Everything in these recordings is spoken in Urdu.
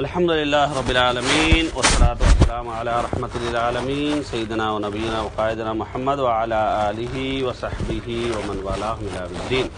الحمد للہ رب العالمین والصلاة والسلام علی رحمۃ للعالمین سیدنا و نبینا و قائدنا محمد وعلی آلہ وصحبہ ومن والاہ الی یوم الدین۔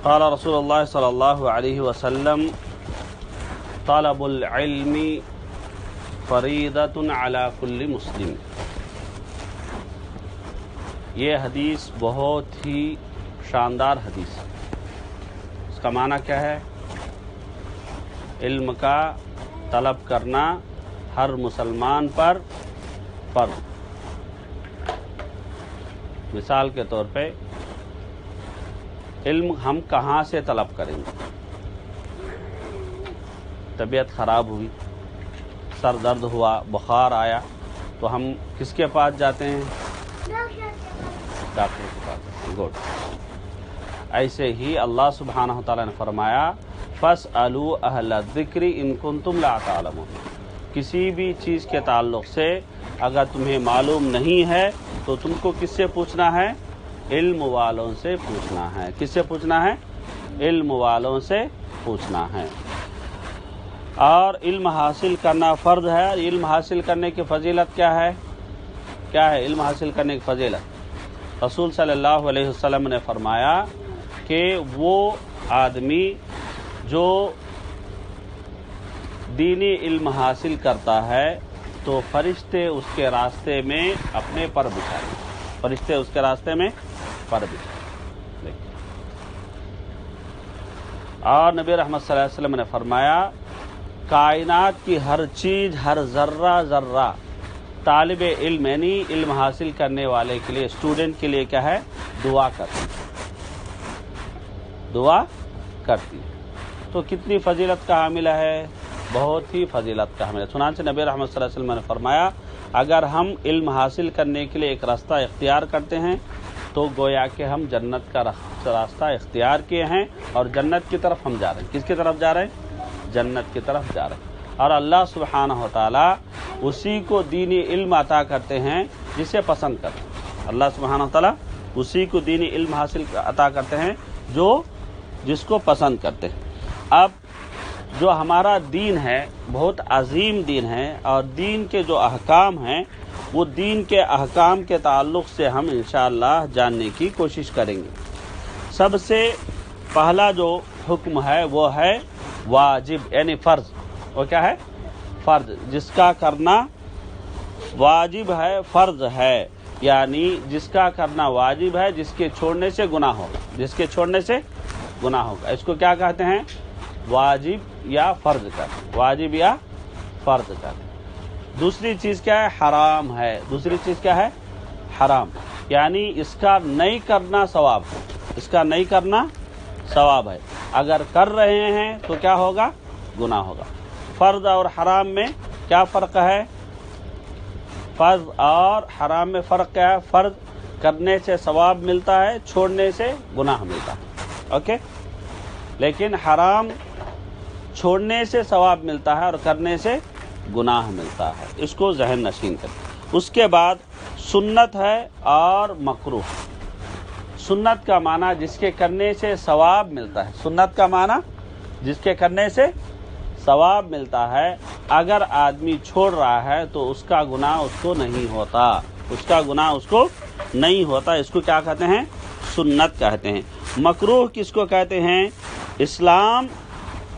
قال رسول اللہ صلی اللہ علیہ وسلم طلب العلم فریضۃ علی کل مسلم۔ یہ حدیث بہت ہی شاندار حدیث ہے۔ اس کا معنی کیا ہے؟ علم کا طلب کرنا ہر مسلمان پر فرض۔ مثال کے طور پہ علم ہم کہاں سے طلب کریں گے؟ طبیعت خراب ہوئی، سر درد ہوا، بخار آیا تو ہم کس کے پاس جاتے ہیں؟ ڈاکٹر کے پاس۔ گڈ۔ ایسے ہی اللہ سبحانہ وتعالی نے فرمایا فَاسْأَلُوا أَهْلَ الذِّكْرِ إِن كُنتُمْ لَا تَعْلَمُونَ۔ کسی بھی چیز کے تعلق سے اگر تمہیں معلوم نہیں ہے تو تم کو کس سے پوچھنا ہے؟ علم والوں سے پوچھنا ہے۔ کس سے پوچھنا ہے؟ علم والوں سے پوچھنا ہے۔ اور علم حاصل کرنا فرض ہے۔ علم حاصل کرنے کی فضیلت کیا ہے؟ کیا ہے علم حاصل کرنے کی فضیلت؟ رسول صلی اللہ علیہ وسلم نے فرمایا کہ وہ آدمی جو دینی علم حاصل کرتا ہے تو فرشتے اس کے راستے میں اپنے پر بچھائیں گے۔ فرشتے اس کے راستے میں پر بچھائیں گے۔ اور نبی رحمت صلی اللہ علیہ وسلم نے فرمایا کائنات کی ہر چیز، ہر ذرہ ذرہ طالب علم یعنی علم حاصل کرنے والے کے لیے، اسٹوڈنٹ کے لیے کیا ہے؟ دعا کرتی ہے۔ دعا کرتی ہے۔ تو کتنی فضیلت کا حامل ہے؟ بہت ہی فضیلت کا حامل ہے۔ چنانچہ نبی رحمت صلی اللہ علیہ وسلم نے فرمایا اگر ہم علم حاصل کرنے کے لیے ایک راستہ اختیار کرتے ہیں تو گویا کہ ہم جنت کا راستہ اختیار کیے ہیں اور جنت کی طرف ہم جا رہے ہیں۔ کس کی طرف جا رہے ہیں؟ جنت کی طرف جا رہے ہیں۔ اور اللہ سبحانہ وتعالی اسی کو دینی علم عطا کرتے ہیں جسے پسند کرتے ہیں۔ اللہ سبحانہ وتعالی اسی کو دینی علم حاصل عطا کرتے ہیں جس کو پسند کرتے ہیں۔ اب جو ہمارا دین ہے بہت عظیم دین ہے، اور دین کے جو احکام ہیں وہ دین کے احکام کے تعلق سے ہم انشاءاللہ جاننے کی کوشش کریں گے۔ سب سے پہلا جو حکم ہے وہ ہے واجب یعنی فرض۔ وہ کیا ہے؟ فرض، جس کا کرنا واجب ہے، فرض ہے، یعنی جس کا کرنا واجب ہے، جس کے چھوڑنے سے گناہ ہوگا۔ جس کے چھوڑنے سے گناہ ہوگا، اس کو کیا کہتے ہیں؟ واجب یا فرض کہتے ہیں۔ واجب یا فرض کہتے ہیں۔ دوسری چیز کیا ہے؟ حرام ہے۔ دوسری چیز کیا ہے؟ حرام، یعنی اس کا نہیں کرنا ثواب ہے۔ اس کا نہیں کرنا ثواب ہے، اگر کر رہے ہیں تو کیا ہوگا؟ گناہ ہوگا۔ فرض اور حرام میں کیا فرق ہے؟ فرض اور حرام میں فرق کیا ہے؟ فرض کرنے سے ثواب ملتا ہے، چھوڑنے سے گناہ ملتا ہے۔ اوکے؟ لیکن حرام چھوڑنے سے ثواب ملتا ہے اور کرنے سے گناہ ملتا ہے۔ اس کو ذہن نشین کریں۔ اس کے بعد سنت ہے اور مکروہ۔ سنت کا معنی جس کے کرنے سے ثواب ملتا ہے۔ سنت کا معنی جس کے کرنے سے ثواب ملتا ہے۔ اگر آدمی چھوڑ رہا ہے تو اس کا گناہ اس کو نہیں ہوتا۔ اس کا گناہ اس کو نہیں ہوتا۔ اس کو کیا کہتے ہیں؟ سنت کہتے ہیں۔ مکروہ کس کو کہتے ہیں؟ اسلام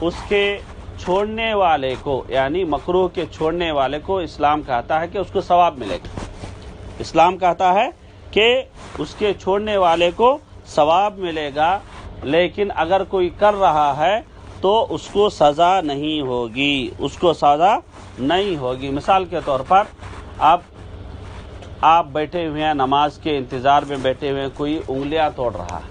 اس کے چھوڑنے والے کو، یعنی مکروہ کے چھوڑنے والے کو اسلام کہتا ہے کہ اس کو ثواب ملے گا۔ اسلام کہتا ہے کہ اس کے چھوڑنے والے کو ثواب ملے گا، لیکن اگر کوئی کر رہا ہے تو اس کو سزا نہیں ہوگی۔ اس کو سزا نہیں ہوگی۔ مثال کے طور پر آپ بیٹھے ہوئے ہیں، نماز کے انتظار میں بیٹھے ہوئے ہیں، کوئی انگلیاں توڑ رہا ہے،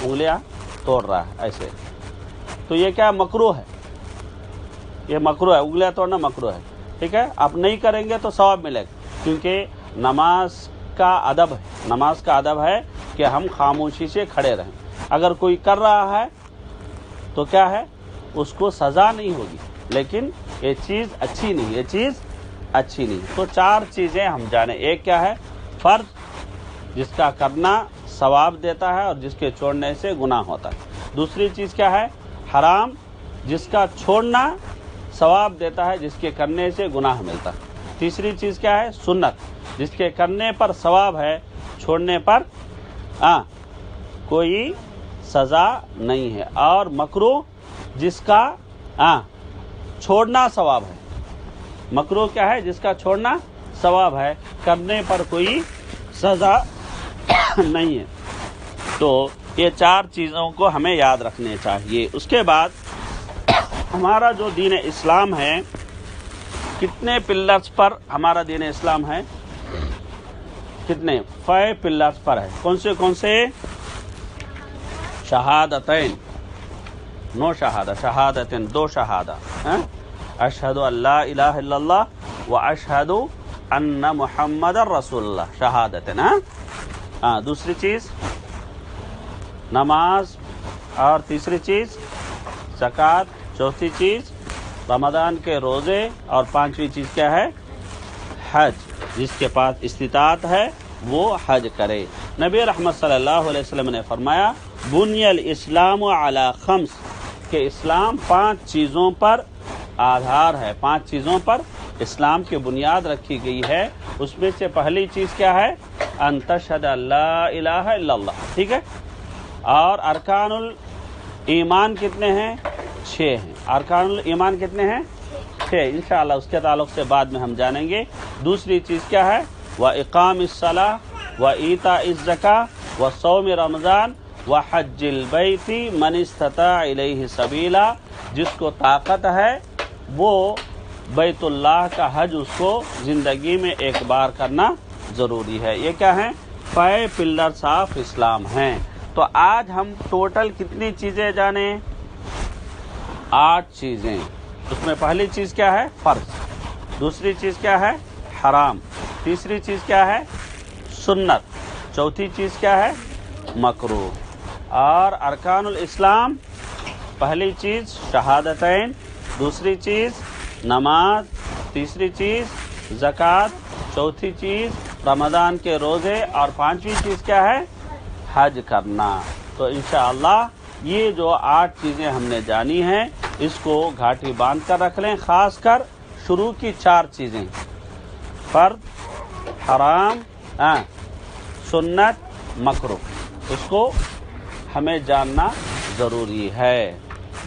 انگلیاں توڑ رہا ہے ایسے، تو یہ کیا مکروہ ہے؟ یہ مکروہ ہے، انگلیاں توڑنا مکروہ ہے۔ ٹھیک ہے؟ آپ نہیں کریں گے تو ثواب ملے گا، کیونکہ نماز کا ادب ہے۔ نماز کا ادب ہے کہ ہم خاموشی سے کھڑے رہیں۔ اگر کوئی کر رہا ہے تو کیا ہے؟ اس کو سزا نہیں ہوگی، لیکن یہ چیز اچھی نہیں، یہ چیز اچھی نہیں۔ تو چار چیزیں ہم جانیں۔ ایک کیا ہے؟ فرض، جس کا کرنا ثواب دیتا ہے اور جس کے چھوڑنے سے گناہ ہوتا ہے۔ دوسری چیز کیا ہے؟ حرام جس کا چھوڑنا ثواب دیتا ہے، جس کے کرنے سے گناہ ملتا ہے۔ تیسری چیز کیا ہے؟ سنت جس کے کرنے پر ثواب ہے، چھوڑنے پر کوئی سزا نہیں ہے۔ اور مکروہ جس کا چھوڑنا ثواب ہے۔ مکروہ کیا ہے؟ جس کا چھوڑنا ثواب ہے، کرنے پر کوئی سزا نہیں ہے۔ تو یہ چار چیزوں کو ہمیں یاد رکھنے چاہیے۔ اس کے بعد ہمارا جو دین اسلام ہے، کتنے پلرز پر ہمارا دین اسلام ہے؟ کتنے؟ 5 پلرز پر ہے۔ کون سے؟ شہادتین، نو شہادہ، شہادتین 2 شہادہ، اشہد ان لا الہ الا اللہ و اشہد ان محمد رسول اللہ، شہادتین۔ دوسری چیز نماز، اور تیسری چیز زکوٰۃ، چوتھی چیز رمضان کے روزے، اور پانچویں چیز کیا ہے؟ حج۔ جس کے پاس استطاعت ہے وہ حج کرے۔ نبی رحمت صلی اللہ علیہ وسلم نے فرمایا بنی الاسلام علی 5، کہ اسلام 5 چیزوں پر آدھار ہے، 5 چیزوں پر اسلام کی بنیاد رکھی گئی ہے۔ اس میں سے پہلی چیز کیا ہے؟ ان تشہد ان لا الہ الا اللہ، ٹھیک ہے؟ اور ارکان الایمان کتنے ہیں؟ 6 ہیں۔ ارکان الایمان کتنے ہیں؟ 6۔ انشاءاللہ اس کے تعلق سے بعد میں ہم جانیں گے۔ دوسری چیز کیا ہے؟ وَإِقَامِ الصَّلَاةِ وَإِيتَاءِ الزَّكَاةِ وَصَوْمِ رمضان وَحَجِّ الْبَيْتِ مَنِ اسْتَطَاعَ إِلَيْهِ سَبِيلًا، جس کو طاقت ہے وہ بیت اللہ کا حج اس کو زندگی میں ایک بار کرنا ضروری ہے۔ یہ کیا ہیں؟ 5 پلرز آف اسلام ہیں۔ تو آج ہم ٹوٹل کتنی چیزیں جانیں؟ 8 چیزیں۔ اس میں پہلی چیز کیا ہے؟ فرض۔ دوسری چیز کیا ہے؟ حرام۔ تیسری چیز کیا ہے؟ سنت۔ چوتھی چیز کیا ہے؟ مکروہ۔ اور ارکان الاسلام، پہلی چیز شہادتین، دوسری چیز نماز، تیسری چیز زکوٰۃ، چوتھی چیز رمضان کے روزے، اور پانچویں چیز کیا ہے؟ حج کرنا۔ تو انشاءاللہ یہ جو 8 چیزیں ہم نے جانی ہیں، اس کو گھاٹی باندھ کر رکھ لیں۔ خاص کر شروع کی 4 چیزیں، فرض، حرام، سنت، مکروہ، اس کو ہمیں جاننا ضروری ہے،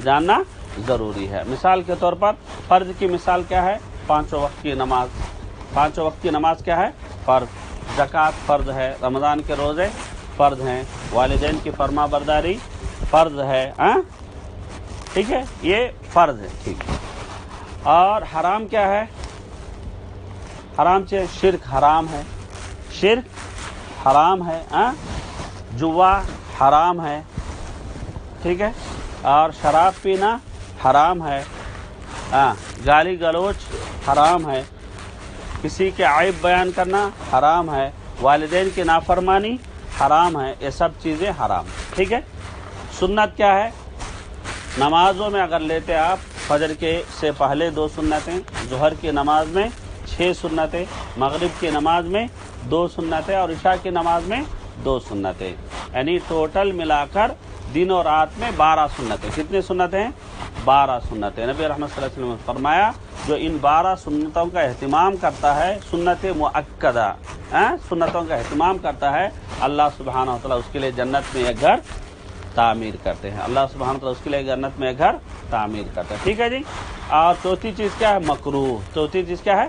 جاننا ضروری ہے۔ مثال کے طور پر فرض کی مثال کیا ہے؟ 5 وقت کی نماز۔ 5 وقت کی نماز کیا ہے؟ فرض۔ زکوٰۃ فرض ہے، رمضان کے روزے فرض ہیں، والدین کی فرما برداری فرض ہے، ٹھیک ہے؟ یہ فرض ہے، ٹھیک ہے۔ اور حرام کیا ہے؟ حرام سے شرک حرام ہے، شرک حرام ہے، جوا حرام ہے، ٹھیک ہے؟ اور شراب پینا حرام ہے، گالی گلوچ حرام ہے، کسی کے عیب بیان کرنا حرام ہے، والدین کی نافرمانی حرام ہے، یہ سب چیزیں حرام، ٹھیک ہے؟ سنت کیا ہے؟ نمازوں میں اگر لیتے آپ، فجر کے سے پہلے 2 سنتیں، ظہر کی نماز میں 6 سنتیں، مغرب کی نماز میں 2 سنتیں، اور عشاء کی نماز میں 2 سنتیں، یعنی ٹوٹل ملا کر دن اور رات میں 12 سنتیں۔ کتنی سنتیں؟ 12 سنتیں۔ نبی رحمت صلی اللہ علیہ وسلم نے فرمایا جو ان 12 سنتوں کا اہتمام کرتا ہے، سنت مؤکدہ، سنتوں کا اہتمام کرتا ہے، اللہ سبحانہ و تعالیٰ اس کے لیے جنت میں ایک گھر تعمیر کرتے ہیں۔ اللہ سبحانہ و تعالیٰ اس کے لیے جنت میں ایک گھر تعمیر کرتے ہیں، ٹھیک ہے جی؟ اور چوتھی چیز کیا ہے؟ مکروہ۔ چوتھی چیز کیا ہے؟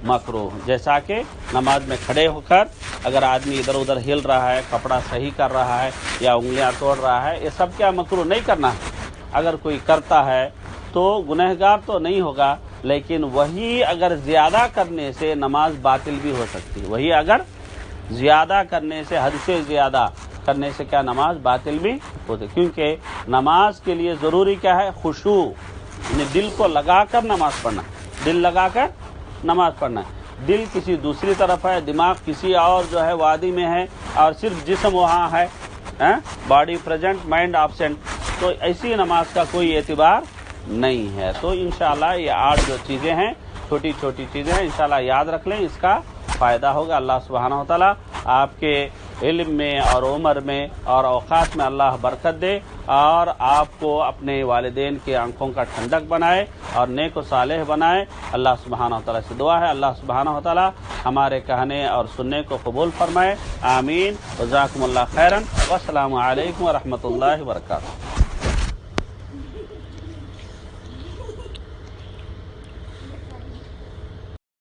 مکروہ۔ جیسا کہ نماز میں کھڑے ہو کر اگر آدمی ادھر ادھر ہل رہا ہے، کپڑا صحیح کر رہا ہے، یا انگلیاں توڑ رہا ہے، یہ سب کیا مکروہ نہیں کرنا ہے۔ اگر کوئی کرتا ہے تو گنہگار تو نہیں ہوگا، لیکن وہی اگر زیادہ کرنے سے نماز باطل بھی ہو سکتی ہے۔ وہی اگر زیادہ کرنے سے، حد سے زیادہ کرنے سے کیا نماز باطل بھی ہوتی ہے، کیونکہ نماز کے لیے ضروری کیا ہے؟ خشوع، یعنی دل کو لگا کر نماز پڑھنا، دل لگا کر نماز پڑھنا ہے۔ دل کسی دوسری طرف ہے، دماغ کسی اور جو ہے وادی میں ہے، اور صرف جسم وہاں ہے، باڈی پریزنٹ مائنڈ ایبسینٹ، تو ایسی نماز کا کوئی اعتبار نہیں ہے۔ تو انشاءاللہ یہ 8 جو چیزیں ہیں، چھوٹی چھوٹی چیزیں ہیں، انشاءاللہ یاد رکھ لیں، اس کا فائدہ ہوگا۔ اللہ سبحانہ و تعالیٰ آپ کے علم میں اور عمر میں اور اوقات میں اللہ برکت دے اور آپ کو اپنے والدین کی آنکھوں کا ٹھنڈک بنائے اور نیک و صالح بنائے۔ اللہ سبحانہ وتعالی سے دعا ہے اللہ سبحانہ وتعالی ہمارے کہنے اور سننے کو قبول فرمائے، آمین۔ جزاکم اللہ خیرا، والسلام علیکم ورحمۃ اللہ وبرکاتہ۔